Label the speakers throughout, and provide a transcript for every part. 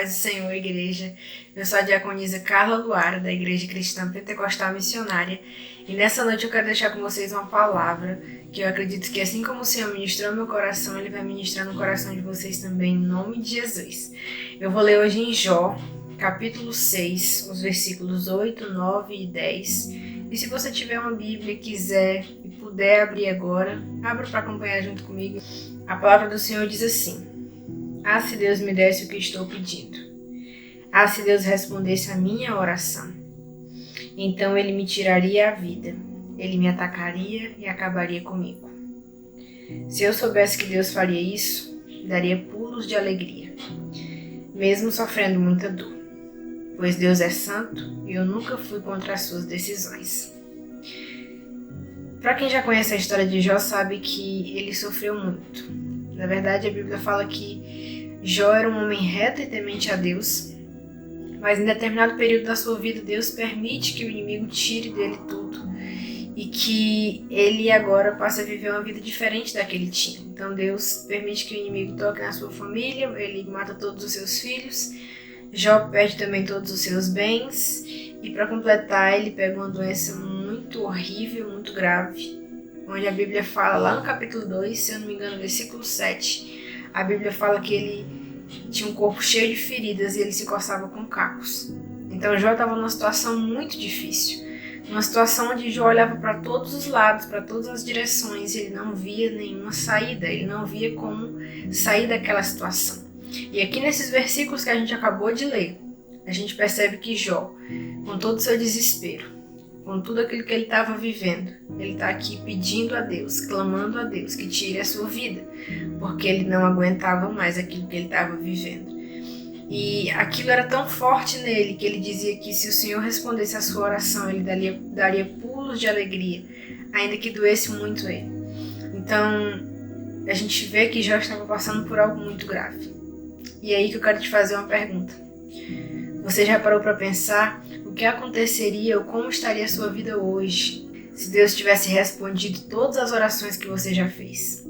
Speaker 1: Paz do Senhor, igreja. Eu sou a diaconisa Carla Luara, da Igreja Cristã Pentecostal Missionária, e nessa noite eu quero deixar com vocês uma palavra que eu acredito que, assim como o Senhor ministrou meu coração, Ele vai ministrar no coração de vocês também, em nome de Jesus. Eu vou ler hoje em Jó, capítulo 6, os versículos 8, 9 e 10. E se você tiver uma Bíblia, quiser e puder abrir agora, abra para acompanhar junto comigo. A palavra do Senhor diz assim: Ah, se Deus me desse o que estou pedindo. Ah, se Deus respondesse a minha oração. Então Ele me tiraria a vida. Ele me atacaria e acabaria comigo. Se eu soubesse que Deus faria isso, daria pulos de alegria, mesmo sofrendo muita dor. Pois Deus é santo e eu nunca fui contra as suas decisões. Para quem já conhece a história de Jó, sabe que ele sofreu muito. Na verdade, a Bíblia fala que Jó era um homem reto e temente a Deus, mas em determinado período da sua vida, Deus permite que o inimigo tire dele tudo e que ele agora passe a viver uma vida diferente da que ele tinha. Então Deus permite que o inimigo toque na sua família, ele mata todos os seus filhos, Jó perde também todos os seus bens e, para completar, ele pega uma doença muito horrível, muito grave, onde a Bíblia fala, lá no capítulo 2, se eu não me engano, versículo 7, a Bíblia fala que ele tinha um corpo cheio de feridas e ele se coçava com cacos. Então Jó estava numa situação muito difícil, uma situação onde Jó olhava para todos os lados, para todas as direções, e ele não via nenhuma saída, ele não via como sair daquela situação. E aqui nesses versículos que a gente acabou de ler, a gente percebe que Jó, com todo o seu desespero, com tudo aquilo que ele estava vivendo, ele está aqui pedindo a Deus, clamando a Deus que tire a sua vida, porque ele não aguentava mais aquilo que ele estava vivendo. E aquilo era tão forte nele que ele dizia que se o Senhor respondesse a sua oração, ele daria pulos de alegria, ainda que doesse muito ele. Então, a gente vê que Jó estava passando por algo muito grave. E é aí que eu quero te fazer uma pergunta. Você já parou para pensar o que aconteceria ou como estaria a sua vida hoje se Deus tivesse respondido todas as orações que você já fez?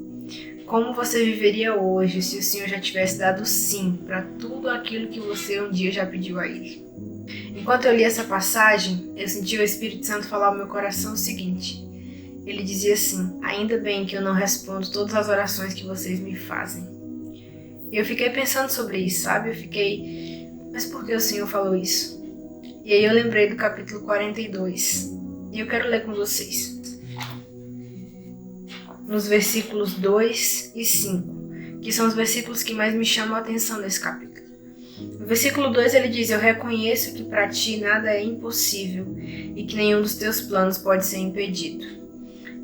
Speaker 1: Como você viveria hoje se o Senhor já tivesse dado sim para tudo aquilo que você um dia já pediu a Ele? Enquanto eu li essa passagem, eu senti o Espírito Santo falar ao meu coração o seguinte. Ele dizia assim: ainda bem que eu não respondo todas as orações que vocês me fazem. E eu fiquei pensando sobre isso, sabe? Mas por que o Senhor falou isso? E aí eu lembrei do capítulo 42. E eu quero ler com vocês. Nos versículos 2 e 5, que são os versículos que mais me chamam a atenção nesse capítulo. No versículo 2 ele diz: eu reconheço que para ti nada é impossível e que nenhum dos teus planos pode ser impedido.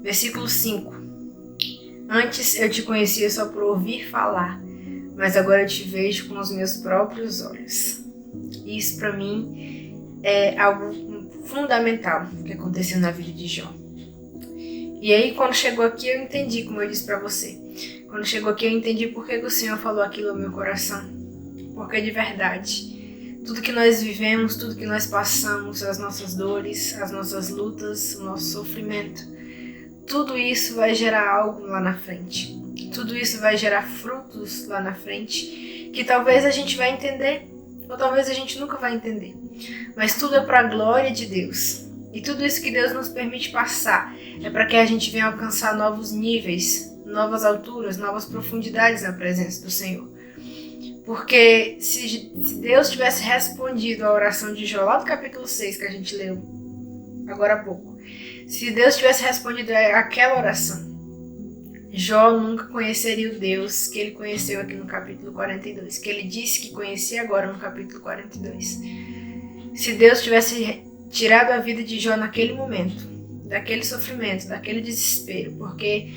Speaker 1: Versículo 5. Antes eu te conhecia só por ouvir falar, mas agora eu te vejo com os meus próprios olhos. Isso para mim é algo fundamental que aconteceu na vida de Jó. E aí quando chegou aqui eu entendi, como eu disse para você. Quando chegou aqui eu entendi por que o Senhor falou aquilo ao meu coração. Porque de verdade, tudo que nós vivemos, tudo que nós passamos, as nossas dores, as nossas lutas, o nosso sofrimento, tudo isso vai gerar algo lá na frente. Tudo isso vai gerar frutos lá na frente que talvez a gente vai entender ou talvez a gente nunca vai entender. Mas tudo é para a glória de Deus. E tudo isso que Deus nos permite passar é para que a gente venha alcançar novos níveis, novas alturas, novas profundidades na presença do Senhor. Porque se Deus tivesse respondido a oração de Jó lá do capítulo 6 que a gente leu agora há pouco, se Deus tivesse respondido aquela oração, Jó nunca conheceria o Deus que ele conheceu aqui no capítulo 42, que ele disse que conhecia agora no capítulo 42. Se Deus tivesse tirado a vida de Jó naquele momento, daquele sofrimento, daquele desespero, porque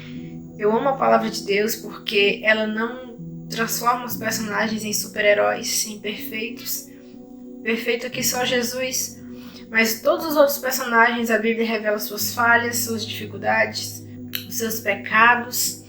Speaker 1: eu amo a palavra de Deus, porque ela não transforma os personagens em super-heróis, em perfeitos. Perfeito aqui só Jesus, mas todos os outros personagens, a Bíblia revela suas falhas, suas dificuldades, os seus pecados.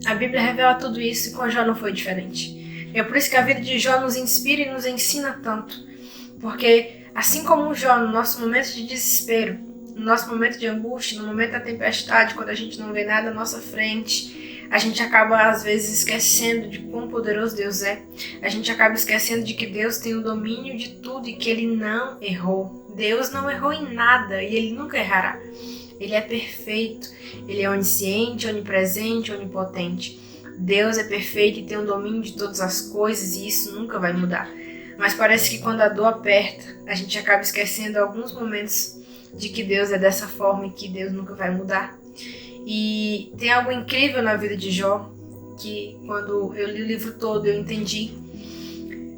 Speaker 1: A Bíblia revela tudo isso e com Jó não foi diferente. É por isso que a vida de Jó nos inspira e nos ensina tanto. Porque assim como Jó, no nosso momento de desespero, no nosso momento de angústia, no momento da tempestade, quando a gente não vê nada à nossa frente, a gente acaba às vezes esquecendo de quão poderoso Deus é. A gente acaba esquecendo de que Deus tem o domínio de tudo e que Ele não errou. Deus não errou em nada e Ele nunca errará. Ele é perfeito, Ele é onisciente, onipresente, onipotente. Deus é perfeito e tem o domínio de todas as coisas e isso nunca vai mudar. Mas parece que quando a dor aperta, a gente acaba esquecendo alguns momentos de que Deus é dessa forma e que Deus nunca vai mudar. E tem algo incrível na vida de Jó, que quando eu li o livro todo eu entendi.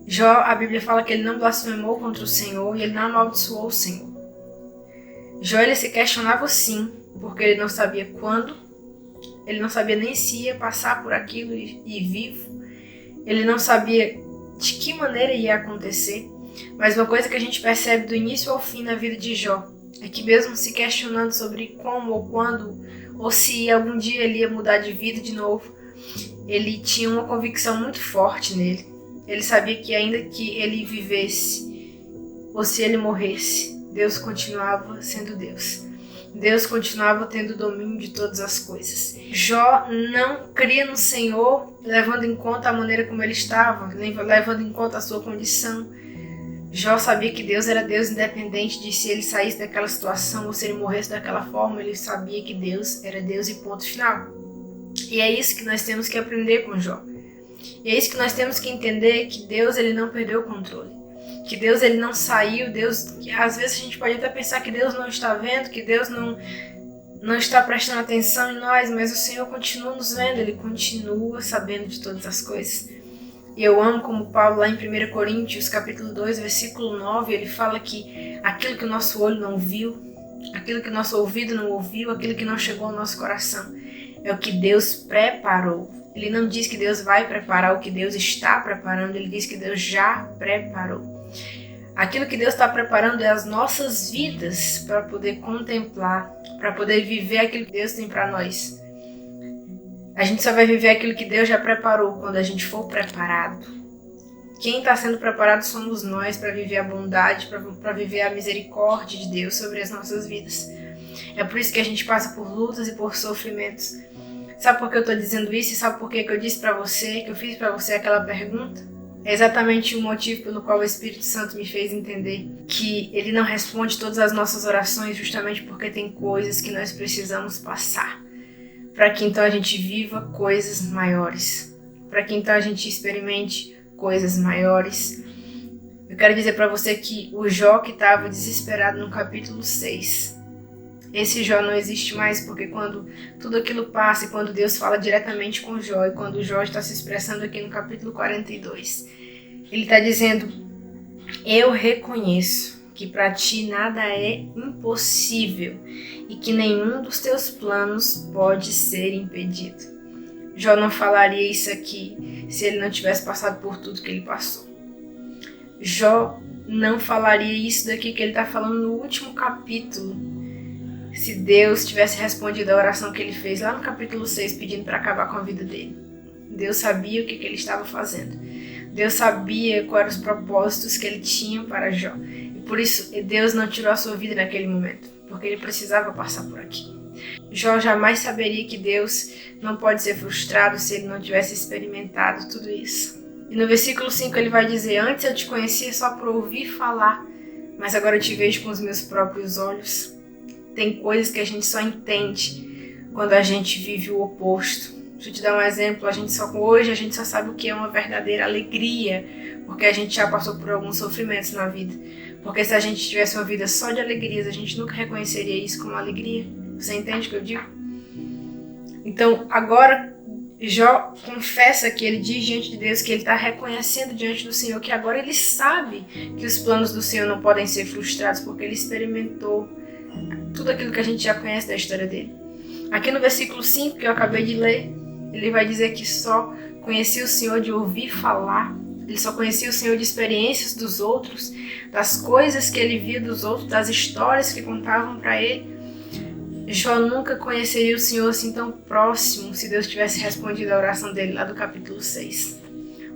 Speaker 1: Jó, a Bíblia fala que ele não blasfemou contra o Senhor e ele não amaldiçoou o Senhor. Jó, ele se questionava sim, porque ele não sabia quando, ele não sabia nem se ia passar por aquilo e vivo, ele não sabia de que maneira ia acontecer, mas uma coisa que a gente percebe do início ao fim na vida de Jó é que mesmo se questionando sobre como ou quando, ou se algum dia ele ia mudar de vida de novo, ele tinha uma convicção muito forte nele. Ele sabia que ainda que ele vivesse, ou se ele morresse, Deus continuava sendo Deus. Deus continuava tendo o domínio de todas as coisas. Jó não cria no Senhor, levando em conta a maneira como ele estava, levando em conta a sua condição. Jó sabia que Deus era Deus independente de se ele saísse daquela situação ou se ele morresse daquela forma. Ele sabia que Deus era Deus e ponto final. E é isso que nós temos que aprender com Jó. E é isso que nós temos que entender, que Deus ele não perdeu o controle. Que Deus ele não saiu, que às vezes a gente pode até pensar que Deus não está vendo, que Deus não está prestando atenção em nós, mas o Senhor continua nos vendo, Ele continua sabendo de todas as coisas. E eu amo como Paulo lá em 1 Coríntios, capítulo 2, versículo 9, ele fala que aquilo que o nosso olho não viu, aquilo que o nosso ouvido não ouviu, aquilo que não chegou ao nosso coração, é o que Deus preparou. Ele não diz que Deus vai preparar o que Deus está preparando, ele diz que Deus já preparou. Aquilo que Deus está preparando é as nossas vidas para poder contemplar, para poder viver aquilo que Deus tem para nós. A gente só vai viver aquilo que Deus já preparou quando a gente for preparado. Quem está sendo preparado somos nós para viver a bondade, para viver a misericórdia de Deus sobre as nossas vidas. É por isso que a gente passa por lutas e por sofrimentos. Sabe por que eu estou dizendo isso? E sabe por que eu disse para você, que eu fiz para você aquela pergunta? É exatamente o motivo pelo qual o Espírito Santo me fez entender que Ele não responde todas as nossas orações justamente porque tem coisas que nós precisamos passar. Para que então a gente viva coisas maiores. Para que então a gente experimente coisas maiores. Eu quero dizer para você que o Jó que estava desesperado no capítulo 6, esse Jó não existe mais, porque quando tudo aquilo passa e quando Deus fala diretamente com Jó, e quando Jó está se expressando aqui no capítulo 42, ele está dizendo: eu reconheço que para ti nada é impossível e que nenhum dos teus planos pode ser impedido. Jó não falaria isso aqui se ele não tivesse passado por tudo que ele passou. Jó não falaria isso daqui que ele está falando no último capítulo se Deus tivesse respondido a oração que ele fez lá no capítulo 6 pedindo para acabar com a vida dele. Deus sabia o que ele estava fazendo. Deus sabia quais eram os propósitos que ele tinha para Jó. E por isso Deus não tirou a sua vida naquele momento, porque ele precisava passar por aqui. Jó jamais saberia que Deus não pode ser frustrado se ele não tivesse experimentado tudo isso. E no versículo 5 ele vai dizer: antes eu te conhecia só por ouvir falar, mas agora eu te vejo com os meus próprios olhos. Tem coisas que a gente só entende quando a gente vive o oposto. Deixa eu te dar um exemplo. Hoje a gente só sabe o que é uma verdadeira alegria, porque a gente já passou por alguns sofrimentos na vida. Porque se a gente tivesse uma vida só de alegrias, a gente nunca reconheceria isso como alegria. Você entende o que eu digo? Então, agora, Jó confessa que ele diz diante de Deus que ele está reconhecendo diante do Senhor que agora ele sabe que os planos do Senhor não podem ser frustrados, porque ele experimentou tudo aquilo que a gente já conhece da história dele. Aqui no versículo 5, que eu acabei de ler, ele vai dizer que só conhecia o Senhor de ouvir falar, ele só conhecia o Senhor de experiências dos outros, das coisas que ele via dos outros, das histórias que contavam para ele. Jó nunca conheceria o Senhor assim tão próximo se Deus tivesse respondido a oração dele lá do capítulo 6.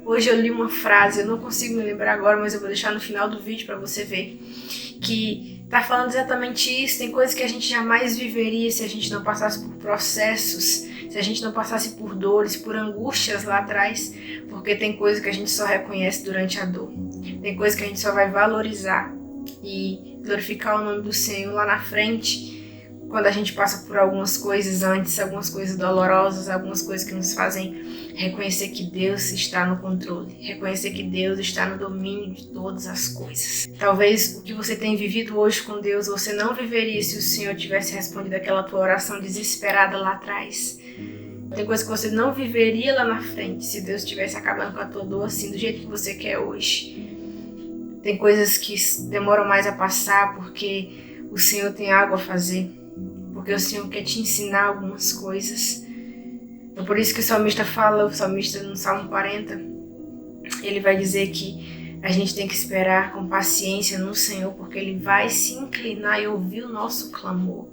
Speaker 1: Hoje eu li uma frase, eu não consigo me lembrar agora, mas eu vou deixar no final do vídeo para você ver, que Tá falando exatamente isso. Tem coisas que a gente jamais viveria se a gente não passasse por processos, se a gente não passasse por dores, por angústias lá atrás, porque tem coisa que a gente só reconhece durante a dor. Tem coisa que a gente só vai valorizar e glorificar o nome do Senhor lá na frente, quando a gente passa por algumas coisas antes, algumas coisas dolorosas, algumas coisas que nos fazem reconhecer que Deus está no controle, reconhecer que Deus está no domínio de todas as coisas. Talvez o que você tem vivido hoje com Deus, você não viveria se o Senhor tivesse respondido aquela tua oração desesperada lá atrás. Tem coisas que você não viveria lá na frente se Deus estivesse acabando com a tua dor assim, do jeito que você quer hoje. Tem coisas que demoram mais a passar porque o Senhor tem algo a fazer, porque o Senhor quer te ensinar algumas coisas. É por isso que o salmista fala, o salmista no Salmo 40, ele vai dizer que a gente tem que esperar com paciência no Senhor, porque Ele vai se inclinar e ouvir o nosso clamor.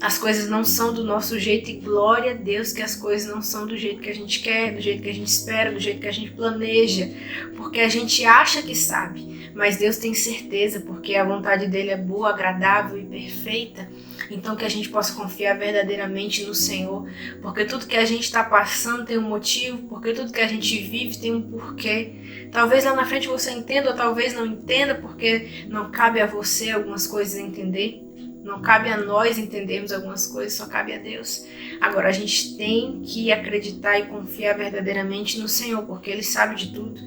Speaker 1: As coisas não são do nosso jeito e glória a Deus que as coisas não são do jeito que a gente quer, do jeito que a gente espera, do jeito que a gente planeja, porque a gente acha que sabe, mas Deus tem certeza, porque a vontade dele é boa, agradável e perfeita. Então que a gente possa confiar verdadeiramente no Senhor, porque tudo que a gente está passando tem um motivo, porque tudo que a gente vive tem um porquê. Talvez lá na frente você entenda, ou talvez não entenda, porque não cabe a você algumas coisas entender. Não cabe a nós entendermos algumas coisas, só cabe a Deus. Agora, a gente tem que acreditar e confiar verdadeiramente no Senhor, porque Ele sabe de tudo.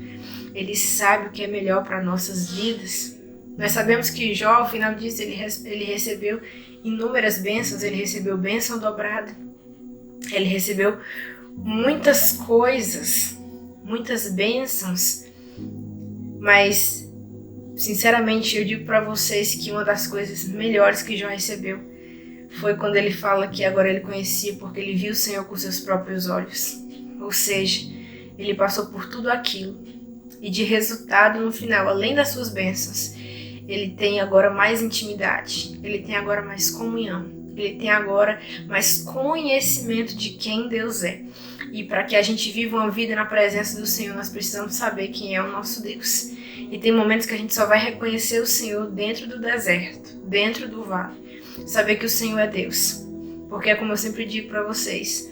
Speaker 1: Ele sabe o que é melhor para nossas vidas. Nós sabemos que Jó, ao final disso, ele recebeu inúmeras bênçãos, ele recebeu bênção dobrada. Ele recebeu muitas coisas, muitas bênçãos, mas sinceramente, eu digo para vocês que uma das coisas melhores que Jó recebeu foi quando ele fala que agora ele conhecia porque ele viu o Senhor com seus próprios olhos. Ou seja, ele passou por tudo aquilo e de resultado, no final, além das suas bênçãos, ele tem agora mais intimidade, ele tem agora mais comunhão, ele tem agora mais conhecimento de quem Deus é. E para que a gente viva uma vida na presença do Senhor, nós precisamos saber quem é o nosso Deus. E tem momentos que a gente só vai reconhecer o Senhor dentro do deserto, dentro do vale. Saber que o Senhor é Deus. Porque é como eu sempre digo para vocês,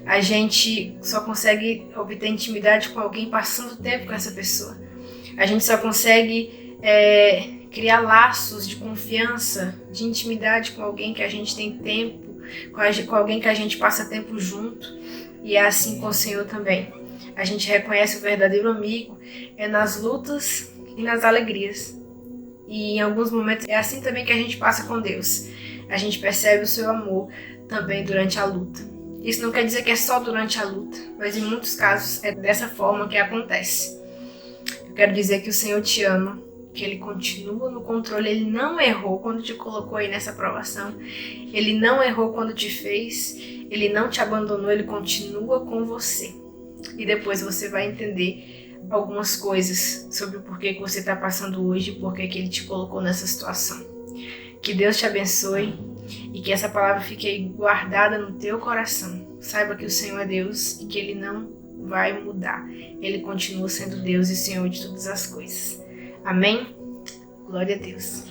Speaker 1: a gente só consegue obter intimidade com alguém passando tempo com essa pessoa. A gente só consegue criar laços de confiança, de intimidade com alguém que a gente tem tempo, com alguém que a gente passa tempo junto. E é assim com o Senhor também. A gente reconhece o verdadeiro amigo nas lutas e nas alegrias. E em alguns momentos é assim também que a gente passa com Deus. A gente percebe o seu amor também durante a luta. Isso não quer dizer que é só durante a luta, mas em muitos casos é dessa forma que acontece. Eu quero dizer que o Senhor te ama, que Ele continua no controle. Ele não errou quando te colocou aí nessa provação. Ele não errou quando te fez. Ele não te abandonou, Ele continua com você. E depois você vai entender algumas coisas sobre o porquê que você está passando hoje e porquê que Ele te colocou nessa situação. Que Deus te abençoe e que essa palavra fique aí guardada no teu coração. Saiba que o Senhor é Deus e que Ele não vai mudar. Ele continua sendo Deus e Senhor de todas as coisas. Amém? Glória a Deus.